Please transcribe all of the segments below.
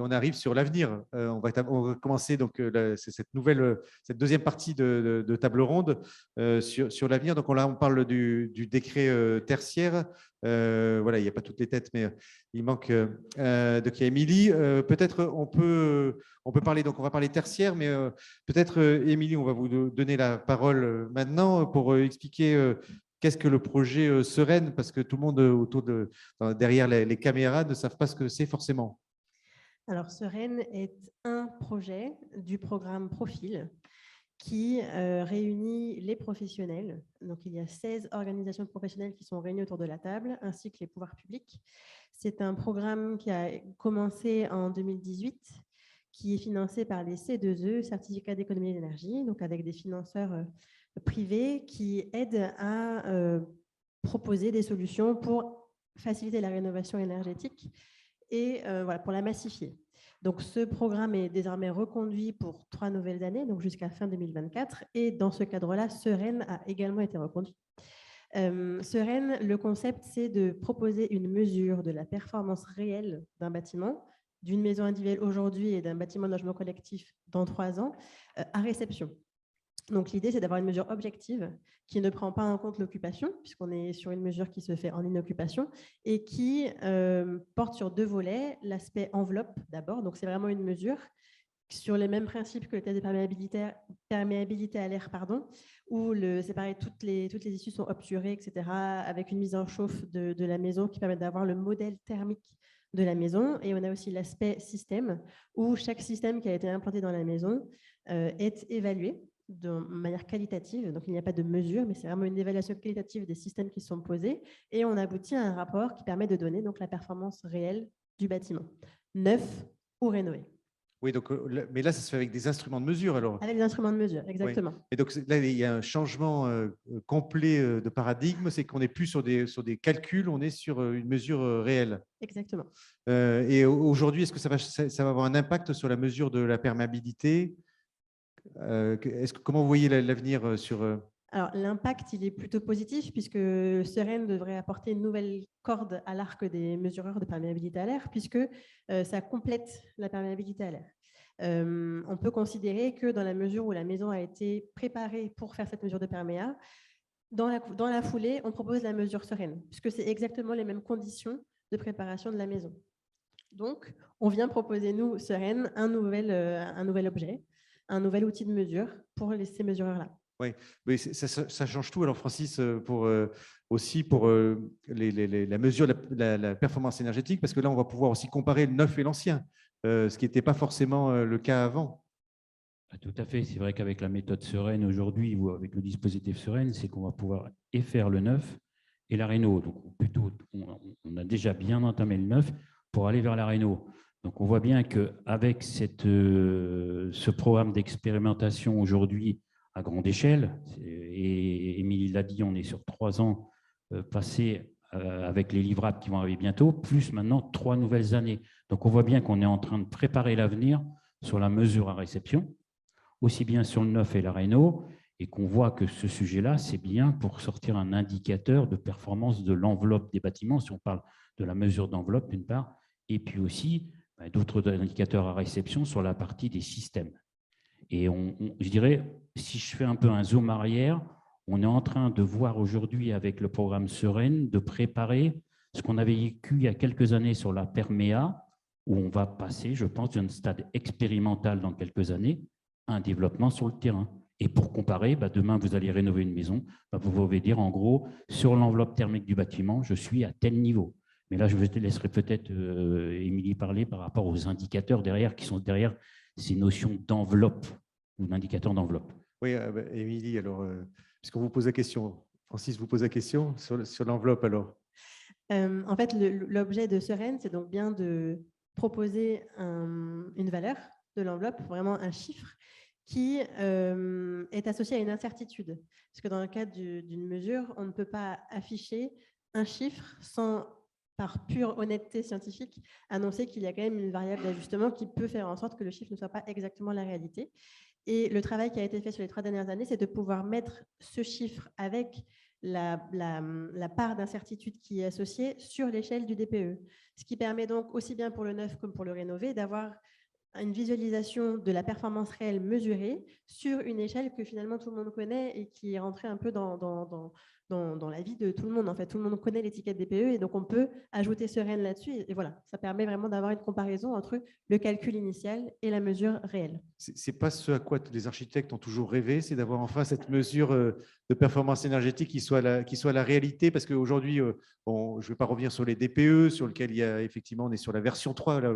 on arrive sur l'avenir. On va commencer donc cette deuxième partie de table ronde sur l'avenir. Donc là, on parle du décret tertiaire. Voilà, il n'y a pas toutes les têtes, mais il manque donc il y a Émilie. Peut-être on peut parler. Donc on va parler tertiaire, mais peut-être Émilie, on va vous donner la parole maintenant pour expliquer. Qu'est-ce que le projet Sereine? Parce que tout le monde derrière les caméras ne savent pas ce que c'est forcément. Alors, Sereine est un projet du programme Profil qui réunit les professionnels. Donc, il y a 16 organisations professionnelles qui sont réunies autour de la table, ainsi que les pouvoirs publics. C'est un programme qui a commencé en 2018, qui est financé par les C2E, Certificats d'économie d'énergie, donc avec des financeurs privés qui aident à proposer des solutions pour faciliter la rénovation énergétique et voilà, pour la massifier. Donc, ce programme est désormais reconduit pour 3 nouvelles années, donc jusqu'à fin 2024. Et dans ce cadre-là, Sereine a également été reconduit. Sereine, le concept, c'est de proposer une mesure de la performance réelle d'un bâtiment, d'une maison individuelle aujourd'hui et d'un bâtiment de logement collectif dans 3 ans, à réception. Donc, l'idée, c'est d'avoir une mesure objective qui ne prend pas en compte l'occupation, puisqu'on est sur une mesure qui se fait en inoccupation, et qui porte sur 2 volets. L'aspect enveloppe, d'abord. Donc, c'est vraiment une mesure sur les mêmes principes que le test de perméabilité à l'air, où c'est pareil, toutes les issues sont obturées, etc., avec une mise en chauffe de la maison qui permet d'avoir le modèle thermique de la maison. Et on a aussi l'aspect système, où chaque système qui a été implanté dans la maison est évalué de manière qualitative. Donc, il n'y a pas de mesure, mais c'est vraiment une évaluation qualitative des systèmes qui sont posés. Et on aboutit à un rapport qui permet de donner donc, la performance réelle du bâtiment, neuf ou rénové. Oui, donc, mais là, ça se fait avec des instruments de mesure, alors. Avec des instruments de mesure, exactement. Oui. Et donc là, il y a un changement complet de paradigme, c'est qu'on n'est plus sur des calculs, on est sur une mesure réelle. Exactement. Et aujourd'hui, est-ce que ça va avoir un impact sur la mesure de la perméabilité? Comment vous voyez l'avenir sur… Alors, l'impact, il est plutôt positif puisque Sereine devrait apporter une nouvelle corde à l'arc des mesureurs de perméabilité à l'air puisque ça complète la perméabilité à l'air. On peut considérer que dans la mesure où la maison a été préparée pour faire cette mesure de perméa, dans la foulée, on propose la mesure Sereine puisque c'est exactement les mêmes conditions de préparation de la maison. Donc, on vient proposer, nous, Sereine, un nouvel objet, un nouvel outil de mesure pour ces mesureurs-là. Oui, mais ça change tout. Alors, Francis, aussi pour la mesure de la performance énergétique, parce que là, on va pouvoir aussi comparer le neuf et l'ancien, ce qui n'était pas forcément le cas avant. Tout à fait. C'est vrai qu'avec la méthode Sereine aujourd'hui, ou avec le dispositif Sereine, c'est qu'on va pouvoir et faire le neuf et la réno. Donc, plutôt, on a déjà bien entamé le neuf pour aller vers la réno. Donc, on voit bien qu'avec ce programme d'expérimentation aujourd'hui, à grande échelle. Et Émilie l'a dit, on est sur 3 ans passés avec les livrables qui vont arriver bientôt, plus maintenant 3 nouvelles années. Donc, on voit bien qu'on est en train de préparer l'avenir sur la mesure à réception, aussi bien sur le neuf et la réno, et qu'on voit que ce sujet-là, c'est bien pour sortir un indicateur de performance de l'enveloppe des bâtiments, si on parle de la mesure d'enveloppe, d'une part, et puis aussi d'autres indicateurs à réception sur la partie des systèmes. Et je dirais, si je fais un peu un zoom arrière, on est en train de voir aujourd'hui avec le programme Sereine de préparer ce qu'on avait vécu il y a quelques années sur la perméa, où on va passer, je pense, d'un stade expérimental dans quelques années à un développement sur le terrain. Et pour comparer, demain, vous allez rénover une maison, vous pouvez dire en gros, sur l'enveloppe thermique du bâtiment, je suis à tel niveau. Mais là, je vous laisserai peut-être Émilie parler par rapport aux indicateurs derrière, qui sont derrière ces notions d'enveloppe ou d'indicateur d'enveloppe. Oui, Émilie, alors, puisqu'on vous pose la question, Francis vous pose la question sur l'enveloppe, alors. En fait, l'objet de Sereine, c'est donc bien de proposer une valeur de l'enveloppe, vraiment un chiffre, qui est associé à une incertitude. Parce que dans le cadre d'une mesure, on ne peut pas afficher un chiffre sans, par pure honnêteté scientifique, annoncer qu'il y a quand même une variable d'ajustement qui peut faire en sorte que le chiffre ne soit pas exactement la réalité. Et le travail qui a été fait sur les 3 dernières années, c'est de pouvoir mettre ce chiffre avec la part d'incertitude qui est associée sur l'échelle du DPE. Ce qui permet donc aussi bien pour le neuf comme pour le rénové d'avoir une visualisation de la performance réelle mesurée sur une échelle que finalement tout le monde connaît et qui est rentrée un peu dans la vie de tout le monde. En fait, tout le monde connaît l'étiquette DPE et donc on peut ajouter Sereine là-dessus. Et voilà, ça permet vraiment d'avoir une comparaison entre le calcul initial et la mesure réelle. C'est pas ce à quoi les architectes ont toujours rêvé, c'est d'avoir enfin cette mesure de performance énergétique qui soit la réalité, parce qu'aujourd'hui, je ne vais pas revenir sur les DPE, sur lequel il y a effectivement, on est sur la version 3 là,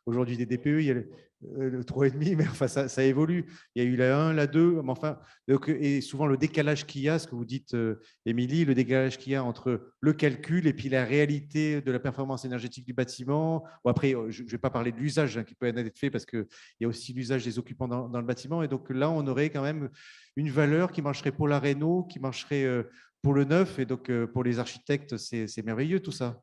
aujourd'hui des DPE, il y a le 3,5, mais enfin ça évolue. Il y a eu la 1, la 2, mais enfin, donc, et souvent le décalage qu'il y a, ce que vous dites, Émilie, le décalage qu'il y a entre le calcul et puis la réalité de la performance énergétique du bâtiment. Bon, après, je ne vais pas parler de l'usage qui peut être fait, parce qu'il y a aussi l'usage des occupants dans le bâtiment. Et donc là, on aurait quand même une valeur qui marcherait pour la réno, qui marcherait pour le neuf. Et donc, pour les architectes, c'est merveilleux tout ça.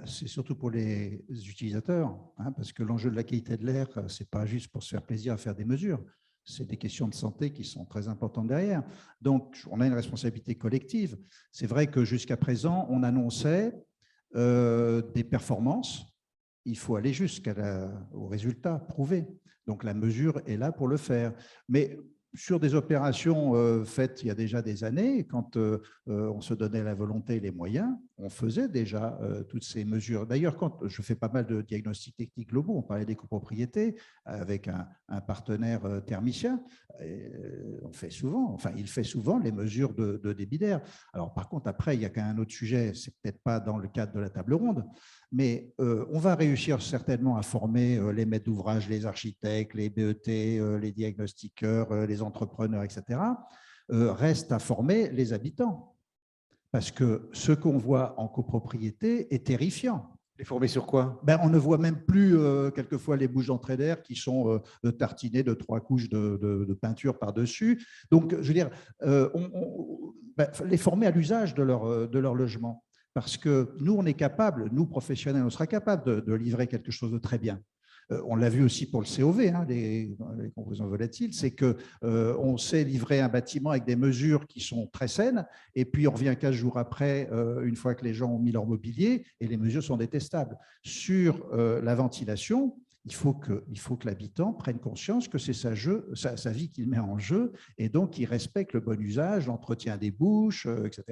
C'est surtout pour les utilisateurs, hein, parce que l'enjeu de la qualité de l'air, ce n'est pas juste pour se faire plaisir à faire des mesures. C'est des questions de santé qui sont très importantes derrière. Donc, on a une responsabilité collective. C'est vrai que jusqu'à présent, on annonçait des performances. Il faut aller jusqu'au résultat prouvé. Donc, la mesure est là pour le faire. Mais sur des opérations faites il y a déjà des années, quand on se donnait la volonté et les moyens, on faisait déjà toutes ces mesures. D'ailleurs, quand je fais pas mal de diagnostics techniques globaux, on parlait des copropriétés avec un partenaire thermicien, on fait souvent, enfin, il fait souvent les mesures de débit d'air. Alors, par contre, après, il y a quand même un autre sujet, c'est peut-être pas dans le cadre de la table ronde, mais on va réussir certainement à former les maîtres d'ouvrage, les architectes, les BET, les diagnostiqueurs, les entrepreneurs, etc. Reste à former les habitants. Parce que ce qu'on voit en copropriété est terrifiant. Les former sur quoi? On ne voit même plus quelquefois les bouches d'entrée d'air qui sont tartinées de 3 couches de peinture par-dessus. Donc, je veux dire, les former à l'usage de leur logement. Parce que nous, on est capable, nous professionnels, on sera capable de livrer quelque chose de très bien. On l'a vu aussi pour le COV, hein, les composants volatiles, c'est qu'on sait livrer un bâtiment avec des mesures qui sont très saines, et puis on revient 15 jours après, une fois que les gens ont mis leur mobilier, et les mesures sont détestables. Sur la ventilation, il faut que l'habitant prenne conscience que c'est sa vie qu'il met en jeu, et donc qu'il respecte le bon usage, l'entretien des bouches, etc.,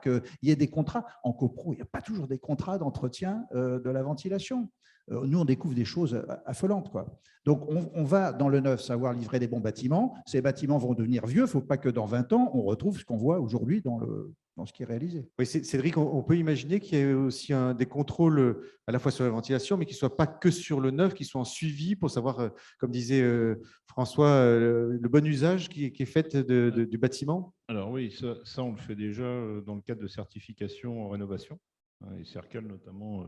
qu'il y ait des contrats. En copro, il n'y a pas toujours des contrats d'entretien de la ventilation. Nous, on découvre des choses affolantes, quoi. Donc, on va dans le neuf savoir livrer des bons bâtiments. Ces bâtiments vont devenir vieux. Il ne faut pas que dans 20 ans, on retrouve ce qu'on voit aujourd'hui dans ce qui est réalisé. Oui, Cédric, on peut imaginer qu'il y ait aussi des contrôles à la fois sur la ventilation, mais qui ne soient pas que sur le neuf, qui soient en suivi pour savoir, comme disait François, le bon usage qui est fait du bâtiment. Alors oui, ça, on le fait déjà dans le cadre de certification en rénovation. Et Cercal, notamment,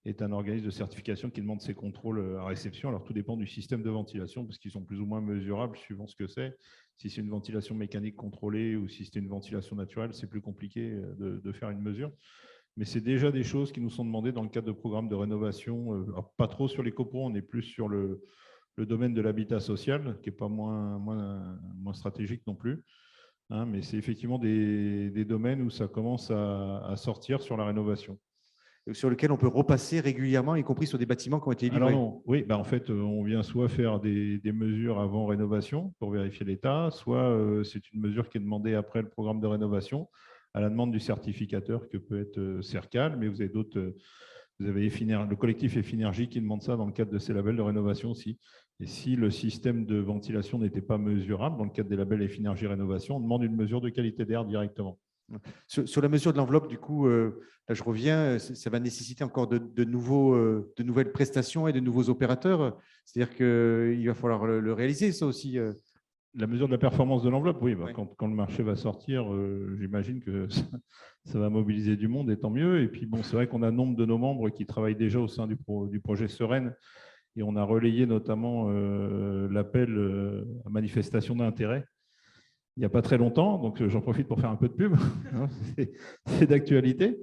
est un organisme de certification qui demande ces contrôles à réception. Alors, tout dépend du système de ventilation, parce qu'ils sont plus ou moins mesurables suivant ce que c'est. Si c'est une ventilation mécanique contrôlée ou si c'est une ventilation naturelle, c'est plus compliqué de faire une mesure. Mais c'est déjà des choses qui nous sont demandées dans le cadre de programmes de rénovation. Alors, pas trop sur les copros, on est plus sur le domaine de l'habitat social, qui n'est pas moins stratégique non plus. Hein, mais c'est effectivement des domaines où ça commence à sortir sur la rénovation. Sur lequel on peut repasser régulièrement, y compris sur des bâtiments qui ont été livrés. Alors non, oui, en fait, on vient soit faire des mesures avant rénovation pour vérifier l'état, soit c'est une mesure qui est demandée après le programme de rénovation, à la demande du certificateur que peut être Cercal, mais vous avez d'autres, vous avez le collectif Effinergie qui demande ça dans le cadre de ses labels de rénovation aussi. Et si le système de ventilation n'était pas mesurable, dans le cadre des labels Effinergie Rénovation, on demande une mesure de qualité d'air directement. Sur la mesure de l'enveloppe, du coup, là je reviens, ça va nécessiter encore de nouvelles prestations et de nouveaux opérateurs. C'est-à-dire qu'il va falloir le réaliser, ça aussi. La mesure de la performance de l'enveloppe, oui. Ouais. Quand le marché va sortir, j'imagine que ça va mobiliser du monde, et tant mieux. Et puis, bon, c'est vrai qu'on a nombre de nos membres qui travaillent déjà au sein du projet Sereine, et on a relayé notamment l'appel à manifestation d'intérêt il n'y a pas très longtemps, donc j'en profite pour faire un peu de pub, c'est d'actualité.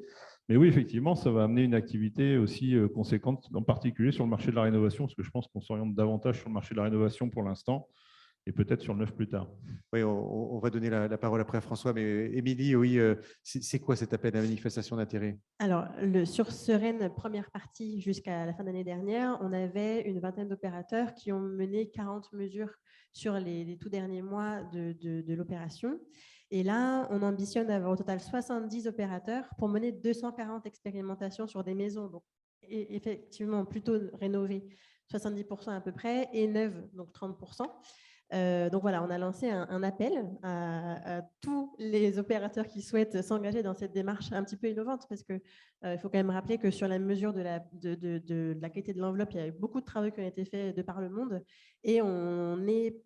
Mais oui, effectivement, ça va amener une activité aussi conséquente, en particulier sur le marché de la rénovation, parce que je pense qu'on s'oriente davantage sur le marché de la rénovation pour l'instant, et peut-être sur le 9 plus tard. Oui, on va donner la parole après à François, mais Émilie, oui, c'est quoi cet appel à manifestation d'intérêt? Alors, sur Sereine, première partie jusqu'à la fin de l'année dernière, on avait une vingtaine d'opérateurs qui ont mené 40 mesures sur les tout derniers mois de l'opération. Et là, on ambitionne d'avoir au total 70 opérateurs pour mener 240 expérimentations sur des maisons. Donc, effectivement, plutôt rénovées, 70% à peu près, et neuves, donc 30%. Donc voilà, on a lancé un appel à tous les opérateurs qui souhaitent s'engager dans cette démarche un petit peu innovante, parce qu'il faut quand même rappeler que sur la mesure de la qualité de l'enveloppe, il y a eu beaucoup de travaux qui ont été faits de par le monde, et on est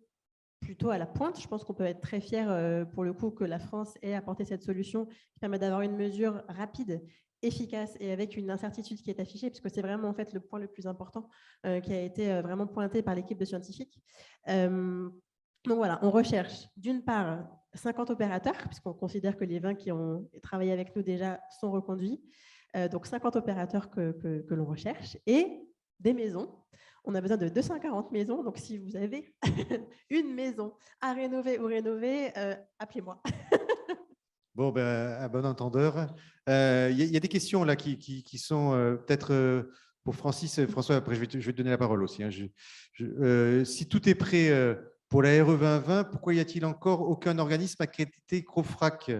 plutôt à la pointe. Je pense qu'on peut être très fier pour le coup que la France ait apporté cette solution qui permet d'avoir une mesure rapide, efficace et avec une incertitude qui est affichée, puisque c'est vraiment en fait le point le plus important qui a été vraiment pointé par l'équipe de scientifiques. Donc voilà, on recherche d'une part 50 opérateurs, puisqu'on considère que les 20 qui ont travaillé avec nous déjà sont reconduits. Donc 50 opérateurs que l'on recherche et des maisons. On a besoin de 240 maisons. Donc si vous avez une maison à rénover ou rénover, appelez-moi. Bon, à bon entendeur. Il y a des questions là qui sont peut-être pour Francis. François, après, je vais te donner la parole aussi. Hein. Si tout est prêt pour la RE 2020, pourquoi y a-t-il encore aucun organisme accrédité CROFRAC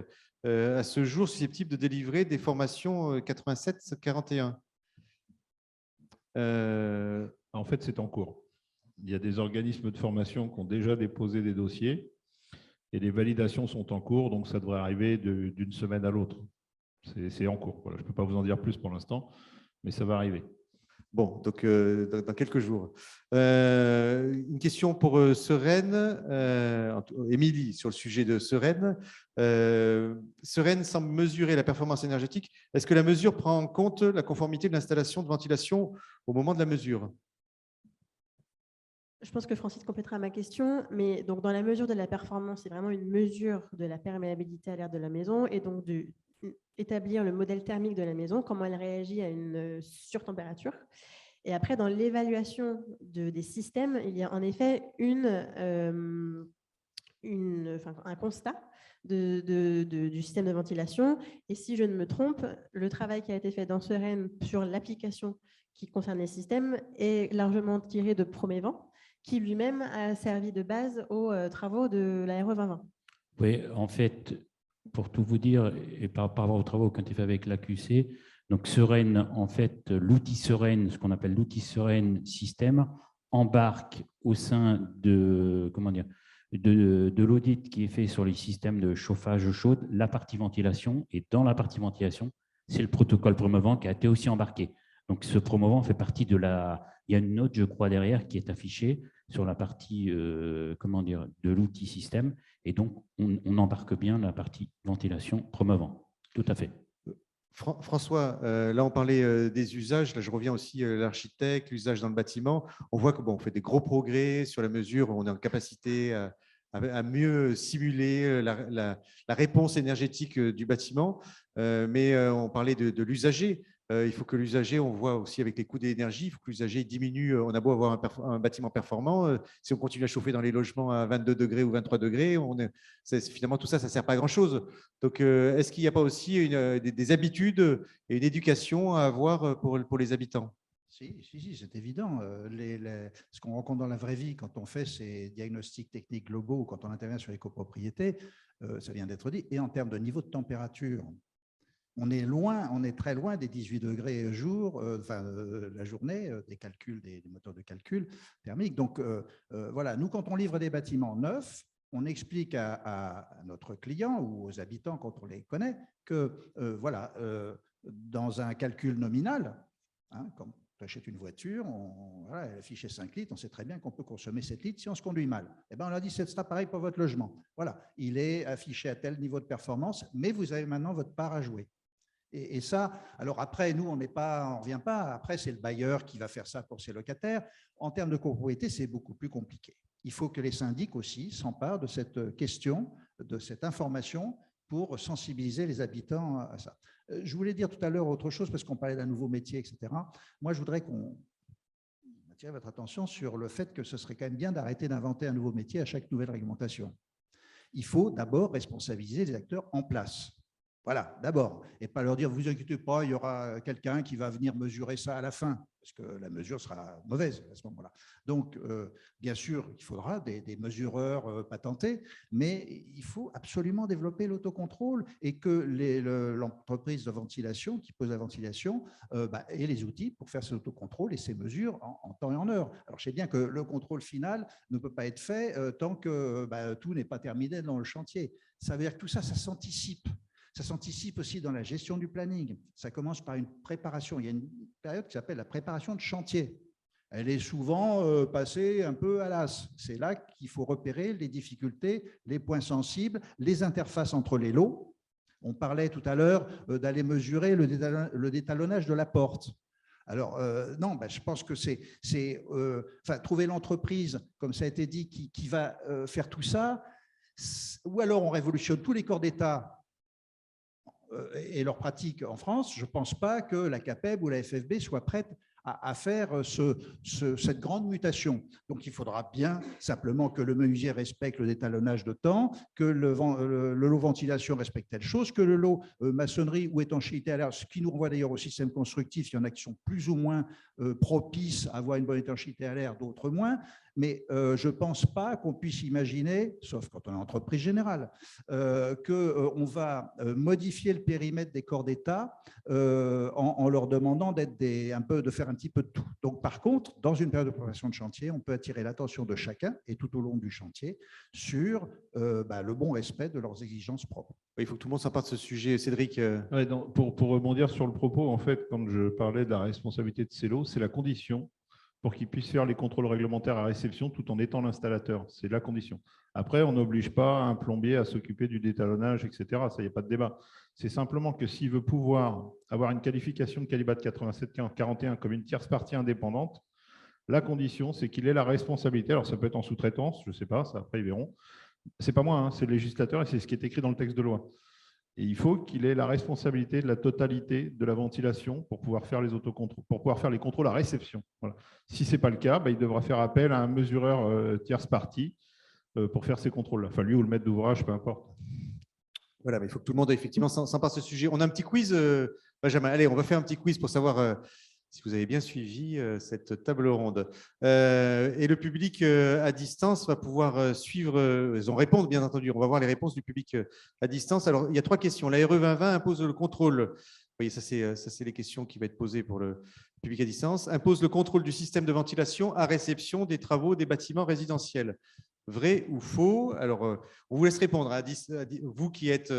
à ce jour susceptible de délivrer des formations 87-41 ? En fait, c'est en cours. Il y a des organismes de formation qui ont déjà déposé des dossiers et les validations sont en cours, donc ça devrait arriver d'une semaine à l'autre. C'est en cours. Voilà. Je ne peux pas vous en dire plus pour l'instant, mais ça va arriver. Bon, donc dans quelques jours. Une question pour Sereine, Émilie, sur le sujet de Sereine. Sereine semble mesurer la performance énergétique. Est-ce que la mesure prend en compte la conformité de l'installation de ventilation au moment de la mesure ? Je pense que Francis complétera ma question, mais donc dans la mesure de la performance, c'est vraiment une mesure de la perméabilité à l'air de la maison et donc établir le modèle thermique de la maison, comment elle réagit à une surtempérature. Et après, dans l'évaluation des systèmes, il y a en effet un constat du système de ventilation. Et si je ne me trompe, le travail qui a été fait dans Sereine sur l'application qui concerne les systèmes est largement tiré de Promévent, qui lui-même a servi de base aux travaux de la RE 2020. Oui, en fait, pour tout vous dire, et par rapport aux travaux qui ont été faits avec l'AQC, donc Sereine, en fait, l'outil Sereine, ce qu'on appelle l'outil Sereine système, embarque au sein de l'audit qui est fait sur les systèmes de chauffage chaud, la partie ventilation, et dans la partie ventilation, c'est le protocole Promovent qui a été aussi embarqué. Donc ce Promovent fait partie de il y a une note, je crois, derrière qui est affichée sur la partie de l'outil système, et donc on embarque bien la partie ventilation Promovent. Tout à fait. François, là on parlait des usages, là je reviens aussi à l'architecte, l'usage dans le bâtiment. On voit que on fait des gros progrès sur la mesure, on est en capacité à mieux simuler la réponse énergétique du bâtiment, mais on parlait de l'usager. Il faut que l'usager, on voit aussi avec les coûts d'énergie, il faut que l'usager diminue. On a beau avoir un bâtiment performant, si on continue à chauffer dans les logements à 22 degrés ou 23 degrés, finalement tout ça, ça ne sert pas à grand-chose. Donc, est-ce qu'il n'y a pas aussi des habitudes et une éducation à avoir pour les habitants ? Si, c'est évident. Ce qu'on rencontre dans la vraie vie quand on fait ces diagnostics techniques globaux, quand on intervient sur les copropriétés, ça vient d'être dit, et en termes de niveau de température, on est très loin des 18 degrés jour, la journée, des calculs, des moteurs de calcul thermiques. Donc, voilà, nous, quand on livre des bâtiments neufs, on explique à notre client ou aux habitants, quand on les connaît, que dans un calcul nominal, comme on achète une voiture, elle est affichée 5 litres, on sait très bien qu'on peut consommer 7 litres si on se conduit mal. Eh bien, on leur dit, c'est ça pareil pour votre logement. Voilà, il est affiché à tel niveau de performance, mais vous avez maintenant votre part à jouer. Et ça, alors après, nous, on ne revient pas. Après, c'est le bailleur qui va faire ça pour ses locataires. En termes de copropriété, c'est beaucoup plus compliqué. Il faut que les syndics aussi s'emparent de cette question, de cette information pour sensibiliser les habitants à ça. Je voulais dire tout à l'heure autre chose parce qu'on parlait d'un nouveau métier, etc. Moi, je voudrais attirer votre attention sur le fait que ce serait quand même bien d'arrêter d'inventer un nouveau métier à chaque nouvelle réglementation. Il faut d'abord responsabiliser les acteurs en place. Voilà, d'abord. Et pas leur dire, vous inquiétez pas, il y aura quelqu'un qui va venir mesurer ça à la fin, parce que la mesure sera mauvaise à ce moment-là. Donc, bien sûr, il faudra des mesureurs patentés, mais il faut absolument développer l'autocontrôle et que l'entreprise de ventilation qui pose la ventilation ait les outils pour faire cet autocontrôle et ces mesures en temps et en heure. Alors, je sais bien que le contrôle final ne peut pas être fait tant que tout n'est pas terminé dans le chantier. Ça veut dire que tout ça, ça s'anticipe. Ça s'anticipe aussi dans la gestion du planning. Ça commence par une préparation. Il y a une période qui s'appelle la préparation de chantier. Elle est souvent passée un peu à l'as. C'est là qu'il faut repérer les difficultés, les points sensibles, les interfaces entre les lots. On parlait tout à l'heure d'aller mesurer le détalonnage de la porte. Alors, non, je pense que c'est trouver l'entreprise, comme ça a été dit, qui va faire tout ça, ou alors on révolutionne tous les corps d'État et leurs pratiques en France. Je ne pense pas que la CAPEB ou la FFB soient prêtes à faire cette grande mutation. Donc, il faudra bien simplement que le menuisier respecte le détalonnage de temps, que le lot ventilation respecte telle chose, que le lot maçonnerie ou étanchéité à l'air, ce qui nous renvoie d'ailleurs au système constructif, il y en a qui sont plus ou moins propices à avoir une bonne étanchéité à l'air, d'autres moins. Mais je ne pense pas qu'on puisse imaginer, sauf quand on est entreprise générale, qu'on va modifier le périmètre des corps d'État en leur demandant de faire un petit peu de tout. Donc, par contre, dans une période de préparation de chantier, on peut attirer l'attention de chacun et tout au long du chantier sur le bon respect de leurs exigences propres. Il faut que tout le monde s'empare de ce sujet. Cédric Ouais, pour rebondir sur le propos, en fait, quand je parlais de la responsabilité de ces lots, c'est la condition pour qu'ils puissent faire les contrôles réglementaires à réception tout en étant l'installateur. C'est la condition. Après, on n'oblige pas un plombier à s'occuper du détalonnage, etc. Ça, il n'y a pas de débat. C'est simplement que s'il veut pouvoir avoir une qualification de Calibat 8741 comme une tierce partie indépendante, la condition, c'est qu'il ait la responsabilité. Alors, ça peut être en sous-traitance, je ne sais pas, ça, après, ils verront. Ce n'est pas moi, hein, c'est le législateur et c'est ce qui est écrit dans le texte de loi. Et il faut qu'il ait la responsabilité de la totalité de la ventilation pour pouvoir faire les autocontrôles, pour pouvoir faire les contrôles à réception. Voilà. Si ce n'est pas le cas, il devra faire appel à un mesureur tierce partie pour faire ces contrôles-là. Enfin, lui ou le maître d'ouvrage, peu importe. Voilà, mais il faut que tout le monde effectivement s'empare de ce sujet. On a un petit quiz, Benjamin. Allez, on va faire un petit quiz pour savoir si vous avez bien suivi cette table ronde. Et le public à distance va pouvoir suivre, ils ont répondre bien entendu. On va voir les réponses du public à distance. Alors, il y a 3 questions. La RE 2020 impose le contrôle. Vous voyez, ça c'est les questions qui vont être posées pour le public à distance. Impose le contrôle du système de ventilation à réception des travaux des bâtiments résidentiels. Vrai ou faux? Alors, on vous laisse répondre, vous qui êtes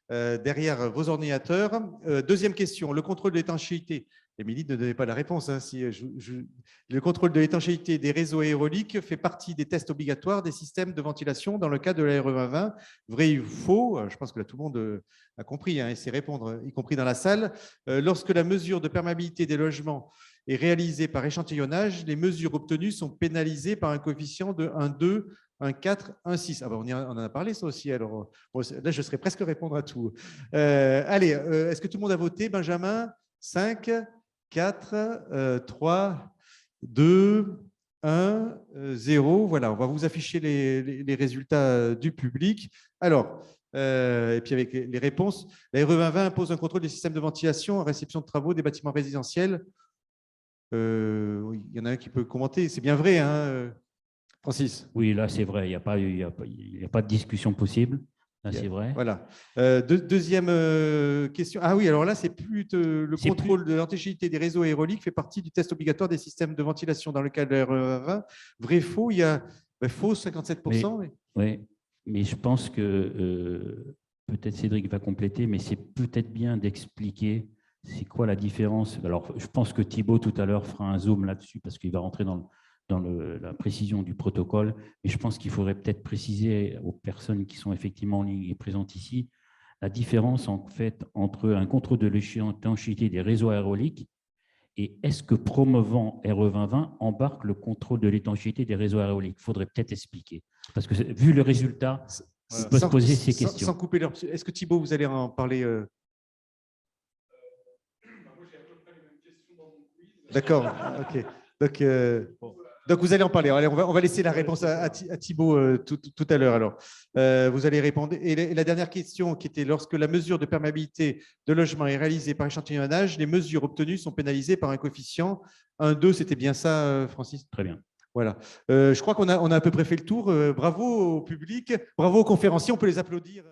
derrière vos ordinateurs. Deuxième question, le contrôle de l'étanchéité. Émilie ne donnait pas la réponse. Hein, le contrôle de l'étanchéité des réseaux aéroliques fait partie des tests obligatoires des systèmes de ventilation dans le cadre de la RE 2020. Vrai ou faux? Je pense que là, tout le monde a compris et sait répondre, y compris dans la salle. Lorsque la mesure de perméabilité des logements est réalisée par échantillonnage, les mesures obtenues sont pénalisées par un coefficient de 1,2, 1,4, 1,6. Ah ben on en a parlé ça aussi. Alors, là, je serais presque répondre à tout. Allez, est-ce que tout le monde a voté? Benjamin? 5, 4, 3, 2, 1, 0. Voilà, on va vous afficher les résultats du public. Alors, et puis avec les réponses, la RE 2020 impose un contrôle des systèmes de ventilation en réception de travaux des bâtiments résidentiels. Il y en a un qui peut commenter. C'est bien vrai, hein, Francis? Oui, là, c'est vrai. Il n'y a pas de discussion possible. Là, c'est vrai. Voilà. Deuxième question. Ah oui, alors là, c'est plus le contrôle de l'étanchéité des réseaux aéroliques fait partie du test obligatoire des systèmes de ventilation dans le cadre de la RE 20. Vrai, faux, il y a faux 57%. Oui, mais je pense que peut-être Cédric va compléter, mais c'est peut-être bien d'expliquer c'est quoi la différence. Alors, je pense que Thibaut, tout à l'heure, fera un zoom là-dessus parce qu'il va rentrer dans la précision du protocole. Mais je pense qu'il faudrait peut-être préciser aux personnes qui sont effectivement en ligne et présentes ici la différence en fait entre un contrôle de l'étanchéité des réseaux aéroliques et est-ce que Promovant RE 2020 embarque le contrôle de l'étanchéité des réseaux aéroliques? Il faudrait peut-être expliquer. Parce que vu le résultat, on peut se poser ces questions. Sans couper leur... Est-ce que Thibaut, vous allez en parler D'accord, ok. Donc, vous allez en parler. Allez, on va laisser la réponse à Thibaut tout à l'heure. Alors, vous allez répondre. Et la dernière question qui était lorsque la mesure de perméabilité de logement est réalisée par échantillonnage, les mesures obtenues sont pénalisées par un coefficient 1, 2. C'était bien ça, Francis? Très bien. Voilà. Je crois qu'on a à peu près fait le tour. Bravo au public, bravo aux conférenciers. On peut les applaudir.